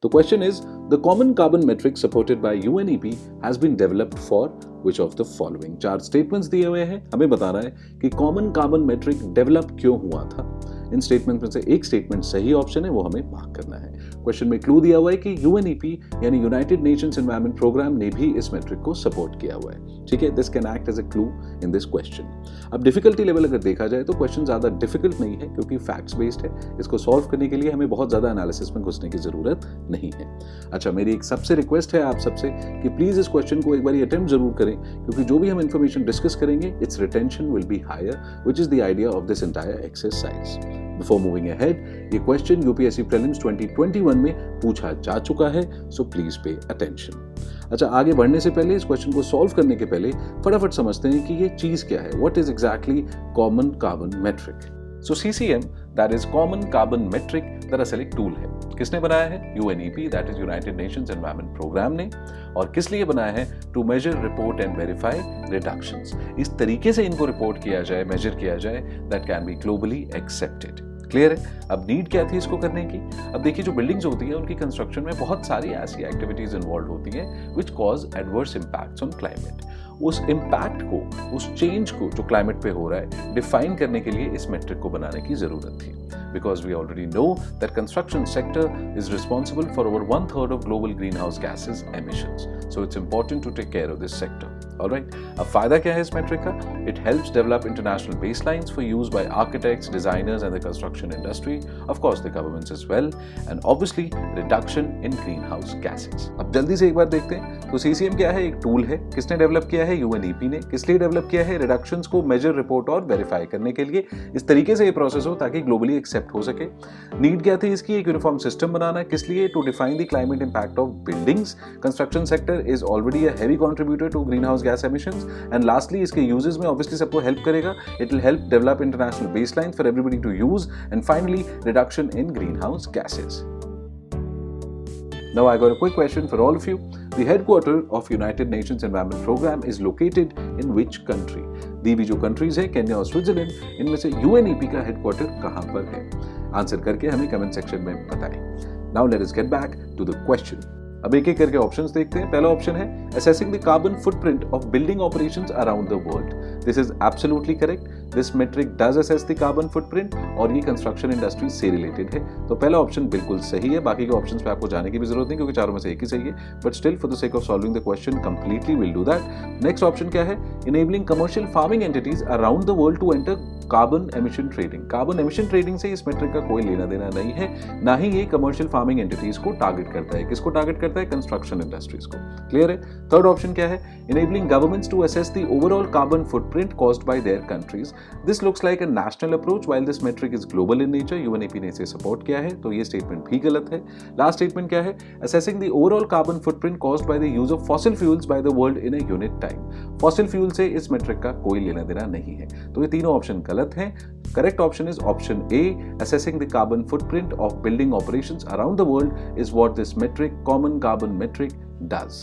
The question is, the common carbon metric supported by UNEP has been developed for which of the following? 4 statements दिए हुए हैं, हमें बताना है कि कॉमन कार्बन मेट्रिक डेवलप क्यों हुआ था। इन स्टेटमेंट में से एक स्टेटमेंट सही ऑप्शन है, वो हमें मार्क करना है। क्वेश्चन में क्लू दिया हुआ है कि यूएनईपी यानी यूनाइटेड नेशंस एनवायरनमेंट प्रोग्राम ने भी इस मेट्रिक को सपोर्ट किया हुआ है। ठीक है, this can act as a clue in this question. अब डिफिकल्टी लेवल अगर देखा जाए तो क्वेश्चन ज्यादा डिफिकल्ट नहीं है क्योंकि फैक्ट्स बेस्ड है। इसको सॉल्व करने के लिए हमें बहुत ज्यादा एनालिसिस में घुसने की जरूरत नहीं है। अच्छा, मेरी एक सबसे रिक्वेस्ट है आप सबसे कि प्लीज इस क्वेश्चन को एक बार अटेम्प्ट जरूर करें, क्योंकि जो भी हम इंफॉर्मेशन डिस्कस करेंगे its retention will be higher, which is the idea of this entire exercise. Before moving ahead, ये क्वेश्चन यूपीएससी प्रीलिम्स 2021 में पूछा जा चुका है, सो प्लीज पे अटेंशन। अच्छा, आगे बढ़ने से पहले, इस क्वेश्चन को सॉल्व करने के पहले फटाफट समझते हैं कि ये चीज क्या है। What is exactly common carbon metric? So CCM, that is common carbon metric, दरअसल एक टूल है। किसने बनाया है? UNEP, that is United Nations Environment Programme ने। और किस लिए बनाया है? To measure, report and verify reductions. इस तरीके से इनको रिपोर्ट किया जाए, मेजर किया जाए, that can be globally accepted. Clear है? अब नीड क्या थी इसको करने की? अब देखिए, जो बिल्डिंग्स होती है उनकी कंस्ट्रक्शन में बहुत सारी ऐसी एक्टिविटीज इन्वॉल्व होती हैं which cause adverse impacts on climate. उस इंपैक्ट को, उस चेंज को जो क्लाइमेट पे हो रहा है, डिफाइन करने के लिए इस मेट्रिक को बनाने की जरूरत थी। Because we already know that construction sector is responsible for over 1/3 of global greenhouse gases emissions. So it's important to take care of this sector. All right. अब फायदा क्या है इस मेट्रिक का? It helps develop international baselines for use by architects, designers, and the construction industry. Of course, the governments as well, and obviously reduction in greenhouse gases. अब जल्दी से एक बार देखते हैं। तो CCM क्या है? एक टूल है। किसने डेवलप किया है? UNEP ने। किस लिए डेवलप किया है? रिडक्शंस को मेजर, रिपोर्ट और वेरीफाई करने के लिए। इस तरीके से ये प्रोसेस हो ताकि ग्लोबली एक्सेप्ट हो सके। नीड क्या थी इसकी? एक यूनिफॉर्म सिस्टम बनाना है। किस लिए? To define the climate impact of buildings. Construction sector is already a heavy contributor to green house gas emissions. And lastly, इसके यूजेस में ऑब्वियसली सबको हेल्प करेगा। It will help develop international baseline for everybody to use. And finally, reduction in green house gases. Now I got a quick question for all of you. The headquarter of United Nations Environment Program is located in which country? दी भी जो countries है, Kenya और Switzerland, इनमें से UNEP का headquarter कहां पर है? आंसर करके हमें कमेंट सेक्शन में बताएं। Now let us get back to the question. अब एक एक करके ऑप्शंस देखते हैं। पहला ऑप्शन है assessing the carbon footprint of building operations around the world. This is absolutely correct. This metric does assess the carbon footprint और ये कंस्ट्रक्शन इंडस्ट्री से रिलेटेड है। तो पहला ऑप्शन बिल्कुल सही है। बाकी के ऑप्शंस पे आपको जाने की भी जरूरत नहीं क्योंकि चारों में से एक ही सही है। But still, for the sake of solving the question completely, will do that. Next option क्या है? Enabling commercial farming entities around the world to enter carbon emission trading. Carbon emission trading से इस मेट्रिक का कोई लेना देना नहीं है, ना ही ये कमर्शियल फार्मिंग एंटिटीज को टारगेट करता है। किसको टारगेट करता है? कंस्ट्रक्शन इंडस्ट्रीज को। क्लियर है? थर्ड ऑप्शन क्या है? Enabling governments to assess the overall carbon footprint caused by their countries. This looks like a national approach while this metric is global in nature. UNEP ने इसे support किया है, तो ये स्टेटमेंट भी गलत है। लास्ट स्टेटमेंट क्या है? Assessing the overall carbon footprint caused by the use of fossil fuels by the world in a unit time. Fossil fuel से इस मेट्रिक का कोई लेना देना नहीं है, तो ये तीनों ऑप्शन गलत हैं। Correct option is option A. Assessing the carbon footprint of building operations around the world is what this metric, common carbon metric, does.